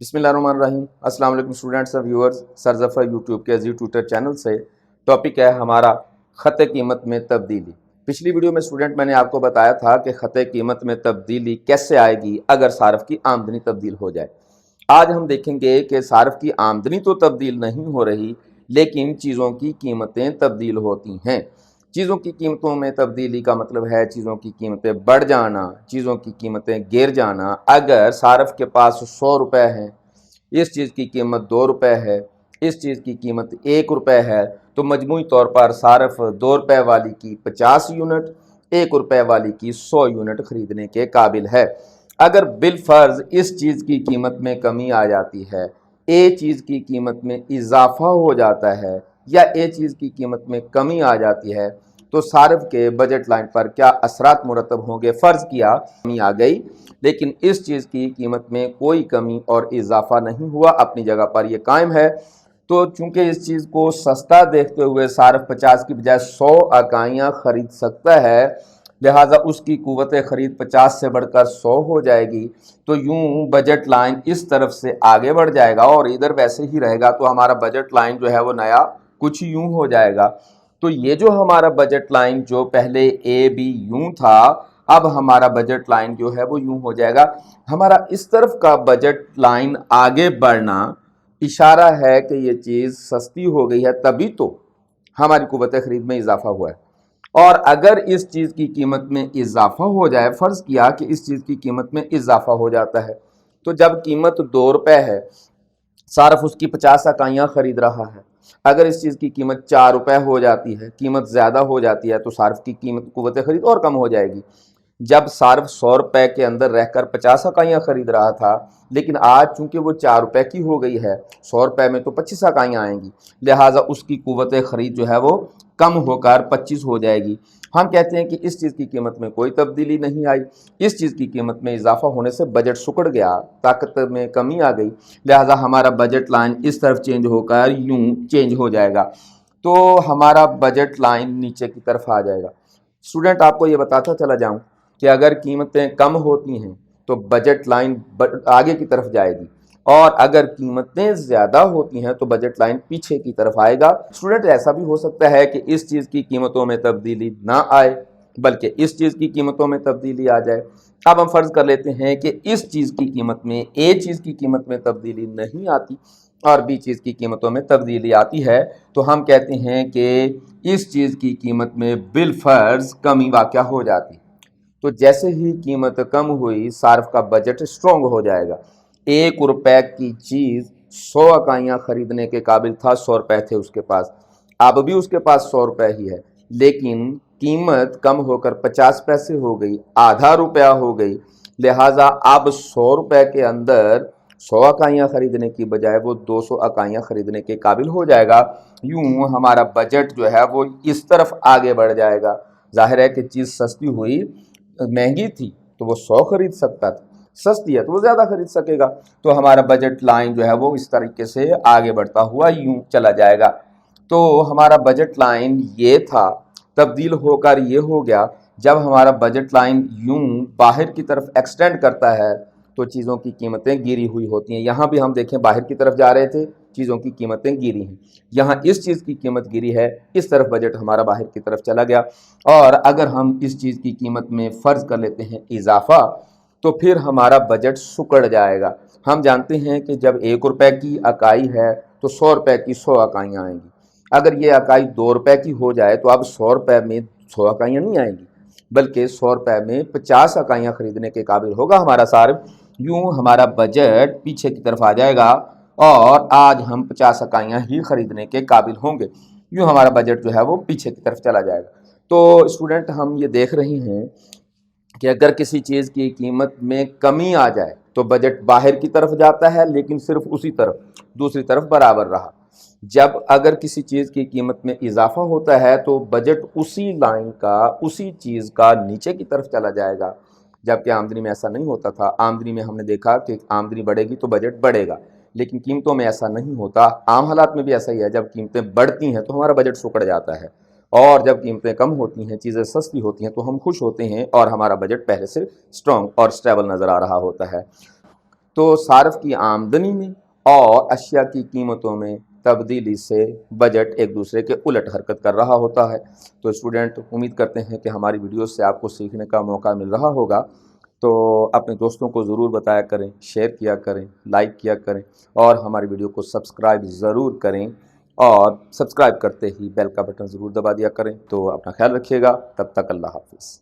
بسم اللہ الرحمن الرحیم۔ السلام علیکم اسٹوڈنٹس اور ویورز، سر ظفر یوٹیوب کے ٹویٹر چینل سے ٹاپک ہے ہمارا خط قیمت میں تبدیلی۔ پچھلی ویڈیو میں اسٹوڈنٹ میں نے آپ کو بتایا تھا کہ خط قیمت میں تبدیلی کیسے آئے گی اگر صارف کی آمدنی تبدیل ہو جائے۔ آج ہم دیکھیں گے کہ صارف کی آمدنی تو تبدیل نہیں ہو رہی لیکن چیزوں کی قیمتیں تبدیل ہوتی ہیں۔ چیزوں کی قیمتوں میں تبدیلی کا مطلب ہے چیزوں کی قیمتیں بڑھ جانا، چیزوں کی قیمتیں گر جانا۔ اگر صارف کے پاس 100 روپے ہیں، اس چیز کی قیمت 2 روپے ہے، اس چیز کی قیمت 1 روپے ہے، تو مجموعی طور پر صارف 2 روپے والی کی 50 یونٹ، 1 روپے والی کی 100 یونٹ خریدنے کے قابل ہے۔ اگر بالفرض اس چیز کی قیمت میں کمی آ جاتی ہے، اے چیز کی قیمت میں اضافہ ہو جاتا ہے یا اے چیز کی قیمت میں کمی آ جاتی ہے تو صارف کے بجٹ لائن پر کیا اثرات مرتب ہوں گے؟ فرض کیا کمی آ گئی لیکن اس چیز کی قیمت میں کوئی کمی اور اضافہ نہیں ہوا، اپنی جگہ پر یہ قائم ہے، تو چونکہ اس چیز کو سستا دیکھتے ہوئے صارف 50 کی بجائے 100 اکائیاں خرید سکتا ہے، لہٰذا اس کی قوت خرید 50 سے بڑھ کر 100 ہو جائے گی، تو یوں بجٹ لائن اس طرف سے آگے بڑھ جائے گا اور ادھر ویسے ہی رہے گا، تو ہمارا بجٹ لائن جو ہے وہ نیا کچھ یوں ہو جائے گا۔ تو یہ جو ہمارا بجٹ لائن جو پہلے اے بی یوں تھا، اب ہمارا بجٹ لائن جو ہے وہ یوں ہو جائے گا۔ ہمارا اس طرف کا بجٹ لائن آگے بڑھنا اشارہ ہے کہ یہ چیز سستی ہو گئی ہے، تبھی تو ہماری قوت خرید میں اضافہ ہوا ہے۔ اور اگر اس چیز کی قیمت میں اضافہ ہو جائے، فرض کیا کہ اس چیز کی قیمت میں اضافہ ہو جاتا ہے، تو جب قیمت 2 روپے ہے، صارف اس کی 50 اکائیاں خرید رہا ہے، اگر اس چیز کی قیمت 4 روپے ہو جاتی ہے، قیمت زیادہ ہو جاتی ہے، تو صارف کی قیمت قوت خرید اور کم ہو جائے گی۔ جب صارف 100 روپے کے اندر رہ کر 50 اکائیاں خرید رہا تھا، لیکن آج چونکہ وہ 4 روپے کی ہو گئی ہے، 100 روپے میں تو 25 اکائیاں آئیں گی، لہٰذا اس کی قوت خرید جو ہے وہ کم ہو کر 25 ہو جائے گی۔ ہم کہتے ہیں کہ اس چیز کی قیمت میں کوئی تبدیلی نہیں آئی، اس چیز کی قیمت میں اضافہ ہونے سے بجٹ سکڑ گیا، طاقت میں کمی آ گئی، لہٰذا ہمارا بجٹ لائن اس طرف چینج ہو کر یوں چینج ہو جائے گا، تو ہمارا بجٹ لائن نیچے کی طرف آ جائے گا۔ اسٹوڈنٹ آپ کو یہ بتاتا چلا جاؤں کہ اگر قیمتیں کم ہوتی ہیں تو بجٹ لائن آگے کی طرف جائے گی، اور اگر قیمتیں زیادہ ہوتی ہیں تو بجٹ لائن پیچھے کی طرف آئے گا۔ اسٹوڈنٹ ایسا بھی ہو سکتا ہے کہ اس چیز کی قیمتوں میں تبدیلی نہ آئے بلکہ اس چیز کی قیمتوں میں تبدیلی آ جائے۔ اب ہم فرض کر لیتے ہیں کہ اس چیز کی قیمت میں اے چیز کی قیمت میں تبدیلی نہیں آتی اور بی چیز کی قیمتوں میں تبدیلی آتی ہے، تو ہم کہتے ہیں کہ اس چیز کی قیمت میں بالفرض کمی واقع ہو جاتی۔ تو جیسے ہی قیمت کم ہوئی، صارف کا بجٹ سٹرونگ ہو جائے گا۔ 1 روپے کی چیز 100 اکائیاں خریدنے کے قابل تھا، 100 روپے تھے اس کے پاس، اب بھی اس کے پاس 100 روپے ہی ہے، لیکن قیمت کم ہو کر 50 پیسے ہو گئی، آدھا روپیہ ہو گئی، لہٰذا اب 100 روپے کے اندر 100 اکائیاں خریدنے کی بجائے وہ 200 اکائیاں خریدنے کے قابل ہو جائے گا۔ یوں ہمارا بجٹ جو ہے وہ اس طرف آگے بڑھ جائے گا۔ ظاہر ہے کہ چیز سستی ہوئی، مہنگی تھی تو وہ 100 خرید سکتا تھا، سستی ہے تو وہ زیادہ خرید سکے گا، تو ہمارا بجٹ لائن جو ہے وہ اس طریقے سے آگے بڑھتا ہوا یوں چلا جائے گا۔ تو ہمارا بجٹ لائن یہ تھا، تبدیل ہو کر یہ ہو گیا۔ جب ہمارا بجٹ لائن یوں باہر کی طرف ایکسٹینڈ کرتا ہے تو چیزوں کی قیمتیں گری ہوئی ہوتی ہیں۔ یہاں بھی ہم دیکھیں باہر کی طرف جا رہے تھے، چیزوں کی قیمتیں گری ہیں، یہاں اس چیز کی قیمت گری ہے، اس طرف بجٹ ہمارا باہر کی طرف چلا گیا۔ اور اگر ہم اس چیز کی قیمت میں فرض کر لیتے ہیں اضافہ، تو پھر ہمارا بجٹ سکڑ جائے گا۔ ہم جانتے ہیں کہ جب 1 روپے کی اکائی ہے تو 100 روپے کی 100 اکائیاں آئیں گی۔ اگر یہ اکائی 2 روپے کی ہو جائے تو اب 100 روپے میں 100 اکائیاں نہیں آئیں گی بلکہ 100 روپے میں 50 اکائیاں خریدنے کے قابل ہوگا ہمارا صارف۔ یوں ہمارا بجٹ پیچھے کی طرف آ جائے گا اور آج ہم 50 اکائیاں ہی خریدنے کے قابل ہوں گے، یوں ہمارا بجٹ جو ہے وہ پیچھے کی طرف چلا جائے گا۔ تو اسٹوڈنٹ ہم یہ دیکھ رہے ہیں کہ اگر کسی چیز کی قیمت میں کمی آ جائے تو بجٹ باہر کی طرف جاتا ہے، لیکن صرف اسی طرف، دوسری طرف برابر رہا۔ جب اگر کسی چیز کی قیمت میں اضافہ ہوتا ہے تو بجٹ اسی لائن کا، اسی چیز کا نیچے کی طرف چلا جائے گا، جبکہ آمدنی میں ایسا نہیں ہوتا تھا۔ آمدنی میں ہم نے دیکھا کہ آمدنی بڑھے گی تو بجٹ بڑھے گا، لیکن قیمتوں میں ایسا نہیں ہوتا۔ عام حالات میں بھی ایسا ہی ہے، جب قیمتیں بڑھتی ہیں تو ہمارا بجٹ سکڑ جاتا ہے، اور جب قیمتیں کم ہوتی ہیں، چیزیں سستی ہوتی ہیں تو ہم خوش ہوتے ہیں اور ہمارا بجٹ پہلے سے سٹرونگ اور سٹیبل نظر آ رہا ہوتا ہے۔ تو صارف کی آمدنی میں اور اشیاء کی قیمتوں میں تبدیلی سے بجٹ ایک دوسرے کے الٹ حرکت کر رہا ہوتا ہے۔ تو اسٹوڈنٹ امید کرتے ہیں کہ ہماری ویڈیوز سے آپ کو سیکھنے کا موقع مل رہا ہوگا، تو اپنے دوستوں کو ضرور بتایا کریں، شیئر کیا کریں، لائک کیا کریں اور ہماری ویڈیو کو سبسکرائب ضرور کریں، اور سبسکرائب کرتے ہی بیل کا بٹن ضرور دبا دیا کریں۔ تو اپنا خیال رکھیے گا، تب تک اللہ حافظ۔